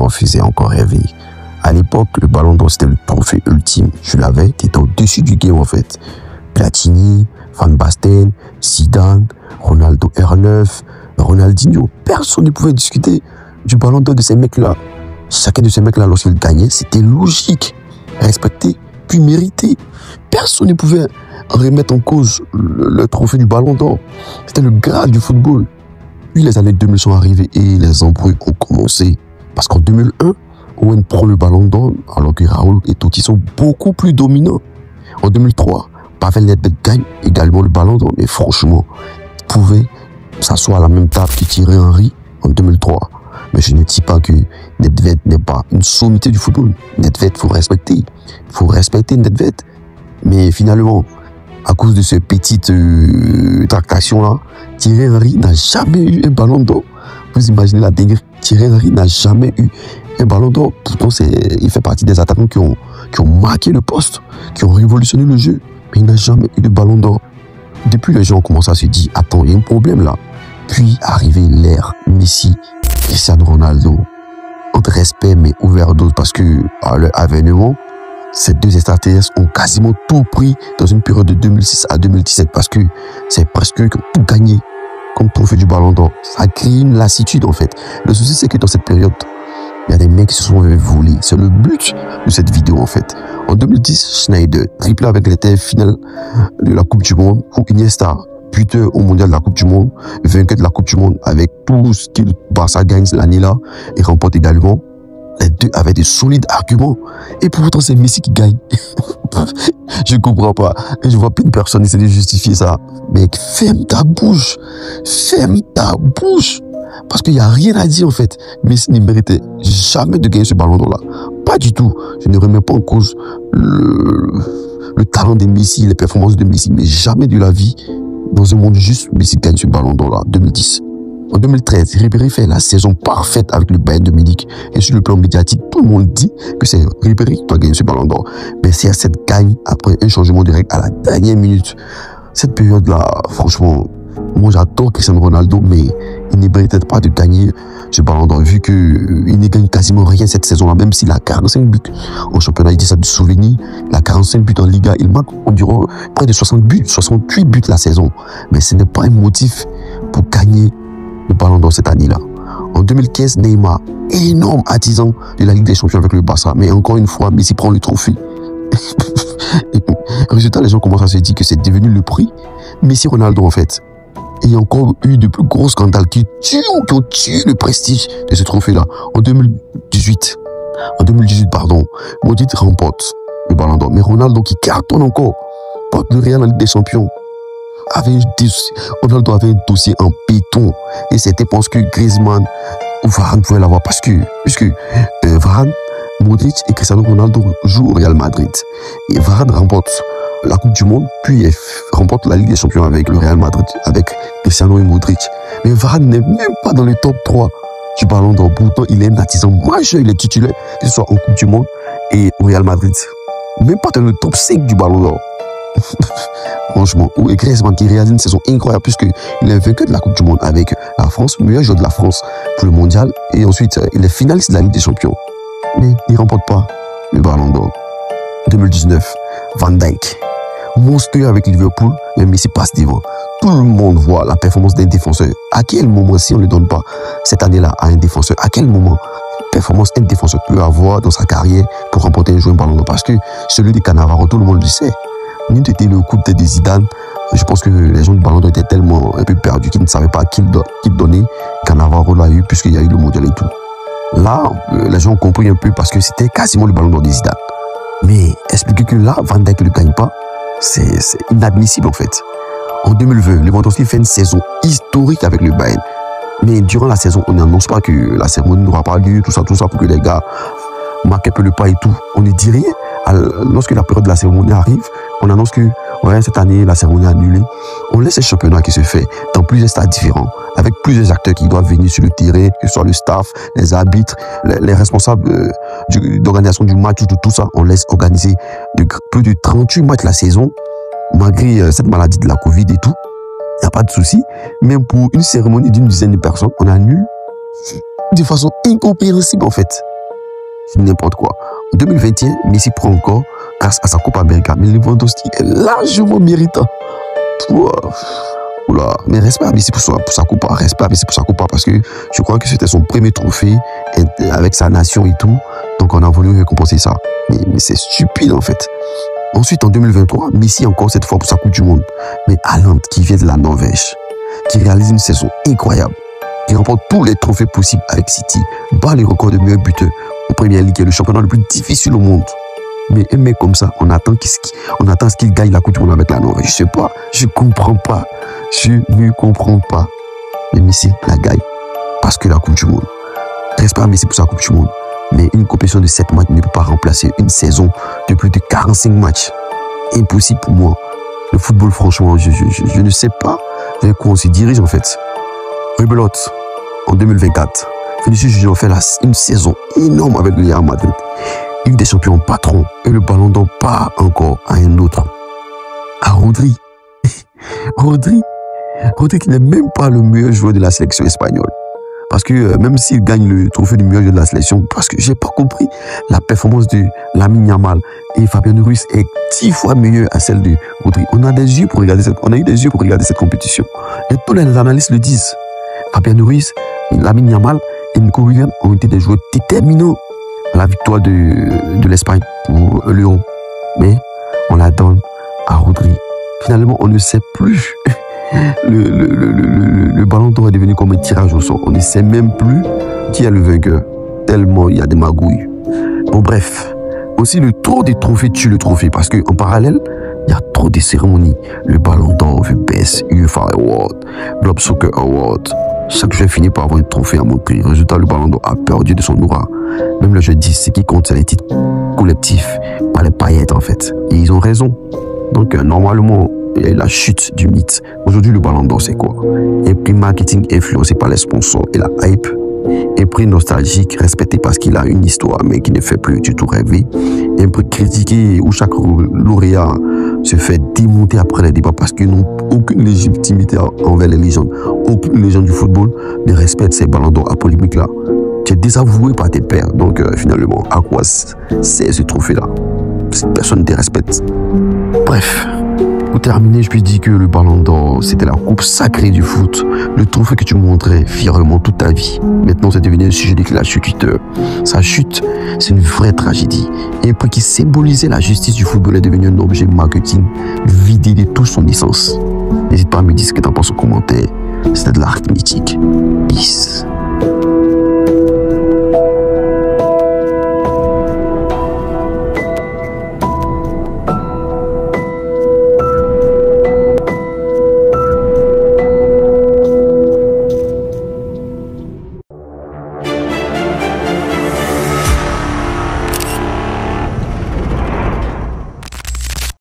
d'Or faisait encore rêver. À l'époque, le Ballon d'Or, c'était le trophée ultime. Tu l'avais, tu étais au-dessus du game, en fait. Platini, Van Basten, Zidane, Ronaldo R9, Ronaldinho. Personne ne pouvait discuter du Ballon d'Or de ces mecs-là. Chacun de ces mecs-là, lorsqu'il gagnait, c'était logique, respecté, puis mérité. Personne ne pouvait remettre en cause le trophée du Ballon d'Or. C'était le Graal du football. Puis les années 2000 sont arrivées et les embrouilles ont commencé. Parce qu'en 2001, Owen prend le Ballon d'Or alors que Raoul et Totti sont beaucoup plus dominants. En 2003, Pavel Nedved gagne également le Ballon d'Or, mais franchement, il pouvait s'asseoir à la même table que Thierry Henry en 2003. Mais je ne dis pas que Nedved n'est pas une sommité du football. Nedved, il faut respecter. Il faut respecter Nedved. Mais finalement, à cause de ces petites tractations-là, Thierry Henry n'a jamais eu un Ballon d'Or. Vous imaginez la dinguerie. Thierry Henry n'a jamais eu un Ballon d'Or. Pourtant, il fait partie des attaquants qui ont marqué le poste, qui ont révolutionné le jeu. Mais il n'a jamais eu de Ballon d'Or. Depuis, les gens commencent à se dire, attends, il y a un problème là. Puis, arrivé l'ère Messi, Cristiano Ronaldo, entre respect mais overdose, parce que à leur avènement, ces deux extraterrestres ont quasiment tout pris dans une période de 2006 à 2017 parce que c'est presque eux qui ont tout gagné comme trophée du Ballon d'Or. Ça a créé une lassitude en fait. Le souci c'est que dans cette période, il y a des mecs qui se sont volés. C'est le but de cette vidéo en fait. En 2010, Schneider triplé avec les finale de la Coupe du Monde ou Iniesta, buteur au mondial de la Coupe du Monde, vainqueur de la Coupe du Monde avec tout ce que Barça gagne l'année-là et remporte également. Les deux avaient des solides arguments. Et pourtant, c'est Messi qui gagne. Je comprends pas. Et je vois plus de personnes essayer de justifier ça. Mec, ferme ta bouche. Ferme ta bouche. Parce qu'il n'y a rien à dire, en fait. Messi ne méritait jamais de gagner ce ballon d'or là. Pas du tout. Je ne remets pas en cause le talent de Messi, les performances de Messi. Mais jamais de la vie, dans un monde juste, Messi gagne ce ballon d'or là, 2010. En 2013, Ribéry fait la saison parfaite avec le Bayern de Munich. Et sur le plan médiatique, tout le monde dit que c'est Ribéry qui doit gagner ce ballon d'or. Mais CR7 gagne après un changement de règle à la dernière minute. Cette période-là, franchement, moi j'adore Cristiano Ronaldo, mais il ne méritait pas de gagner ce ballon d'or, vu qu'il ne gagne quasiment rien cette saison-là, même s'il a 45 buts en championnat, il dit ça du souvenir. Il a 45 buts en Liga, il marque environ près de 60 buts, 68 buts la saison. Mais ce n'est pas un motif pour gagner le Ballon d'Or cette année-là. En 2015, Neymar, énorme artisan de la Ligue des Champions avec le Barça, mais encore une fois, Messi prend le trophée. Résultat, les gens commencent à se dire que c'est devenu le prix Messi Ronaldo en fait. Et il y a encore eu de plus gros scandales qui ont tué le prestige de ce trophée-là. En 2018, Modric remporte le Ballon d'Or, mais Ronaldo qui cartonne encore, porte le Real en Ligue des Champions. Ronaldo avait un dossier en béton et c'était parce que Griezmann ou Varane pouvaient l'avoir puisque Varane, Modric et Cristiano Ronaldo jouent au Real Madrid et Varane remporte la Coupe du Monde puis il remporte la Ligue des Champions avec le Real Madrid avec Cristiano et Modric, mais Varane n'est même pas dans le top 3 du Ballon d'Or. Pourtant il est un artisan majeur, il est titulaire que ce soit en Coupe du Monde et au Real Madrid, même pas dans le top 5 du Ballon d'Or. Franchement, ou Griezmann qui réalise une saison incroyable puisqu'il est vainqueur de la Coupe du Monde avec la France, meilleur joueur de la France pour le mondial, et ensuite il est finaliste de la Ligue des Champions. Mais il ne remporte pas le Ballon d'Or. 2019, Van Dijk, monstrueux avec Liverpool, mais Messi passe devant. Tout le monde voit la performance d'un défenseur. À quel moment, si on ne le donne pas cette année-là à un défenseur, à quel moment performance un défenseur peut avoir dans sa carrière pour remporter un Ballon d'Or? Parce que celui de Cannavaro, tout le monde le sait. Nul était le coup de tête de Zidane. Je pense que les gens du Ballon d'Or étaient tellement un peu perdus qu'ils ne savaient pas qui donner. Cannavaro l'a eu puisqu'il y a eu le mondial et tout. Là, les gens ont compris un peu parce que c'était quasiment le Ballon d'Or de Zidane. Mais expliquer que là, Van Dijk ne le gagne pas, c'est inadmissible en fait. En 2020, Lewandowski fait une saison historique avec le Bayern. Mais durant la saison, on n'annonce pas que la cérémonie n'aura pas lieu, tout ça pour que les gars marquent un peu le pas et tout. On ne dit rien. Lorsque la période de la cérémonie arrive, on annonce que cette année, la cérémonie est annulée. On laisse ce championnat qui se fait dans plusieurs stades différents, avec plusieurs acteurs qui doivent venir sur le terrain, que ce soit le staff, les arbitres, les responsables d'organisation du match, de tout ça. On laisse organiser plus de 38 matchs la saison, malgré cette maladie de la Covid et tout. Il n'y a pas de souci. Même pour une cérémonie d'une dizaine de personnes, on annule de façon incompréhensible en fait. c'est n'importe quoi. En 2021, Messi prend encore grâce à sa Copa América. Mais Lewandowski est largement méritant. Oula, mais respect à Messi pour sa Copa. Respect à Messi pour sa Copa parce que je crois que c'était son premier trophée avec sa nation et tout. Donc on a voulu récompenser ça. Mais c'est stupide en fait. Ensuite, en 2023, Messi encore cette fois pour sa Coupe du Monde. Mais Haaland qui vient de la Norvège, qui réalise une saison incroyable, qui remporte tous les trophées possibles avec City, bat les records de meilleurs buteurs en Première Ligue, qui est le championnat le plus difficile au monde. Mais un mec comme ça, on attend ce qu'il gagne la Coupe du Monde avec la Norvège. Je sais pas, je comprends pas. Je ne comprends pas. Mais Messi la gagne parce que la Coupe du Monde. Respect à Messi pour sa Coupe du Monde. Mais une compétition de 7 matchs ne peut pas remplacer une saison de plus de 45 matchs. Impossible pour moi. Le football, franchement, je ne sais pas vers quoi on se dirige en fait. Rebelote, en 2024, Vinicius Junior fait une saison énorme avec le Real Madrid. Ligue des champions patron et le ballon d'or part encore à un autre. À Rodri. Rodri qui n'est même pas le meilleur joueur de la sélection espagnole. Parce que même s'il gagne le trophée du meilleur joueur de la sélection, parce que j'ai pas compris, la performance de Lamine Yamal et Fabien Ruiz est 10 fois meilleure à celle de Rodri. On a eu des yeux pour regarder cette compétition. Et tous les analystes le disent. Fabien Ruiz, Lamine Yamal et Nico Williams ont été des joueurs déterminants à la victoire de l'Espagne pour l'Euro. Mais on la donne à Rodri. Finalement, on ne sait plus. Le ballon d'or est devenu comme un tirage au sort. On ne sait même plus qui est le vainqueur. Tellement il y a des magouilles. Bon, bref. Aussi, le trop des trophées tue le trophée. Parce qu'en parallèle, il y a trop de cérémonies. Le ballon d'or, le Best UEFA Award, Globe Soccer Award. Chaque jeu finit par avoir un trophée à montrer. Résultat, le ballon d'or a perdu de son aura. Même le jeu dit, ce qui compte, c'est les titres collectifs, pas les paillettes en fait. Et ils ont raison. Donc, normalement, il y a la chute du mythe. Aujourd'hui, le ballon d'or, c'est quoi? Un prix marketing influencé par les sponsors et la hype. Un prix nostalgique respecté parce qu'il a une histoire, mais qui ne fait plus du tout rêver. Un prix critiqué où chaque lauréat se fait démonter après les débats parce qu'ils n'ont aucune légitimité envers les légendes. Aucune légende du football ne respecte ces ballons d'or à polémique-là. Tu es désavoué par tes pairs. Donc, finalement, à quoi c'est ce trophée-là? Personne ne te respecte. Bref. Pour terminer, je puis dire que le ballon d'or, c'était la coupe sacrée du foot. Le trophée que tu montrais fièrement toute ta vie. Maintenant, c'est devenu un sujet de clash sur Twitter. Sa chute, c'est une vraie tragédie. Et un prix qui symbolisait la justice du football est devenu un objet marketing vidé de toute son essence. N'hésite pas à me dire ce que tu en penses en commentaire. C'était de l'art mythique. Peace.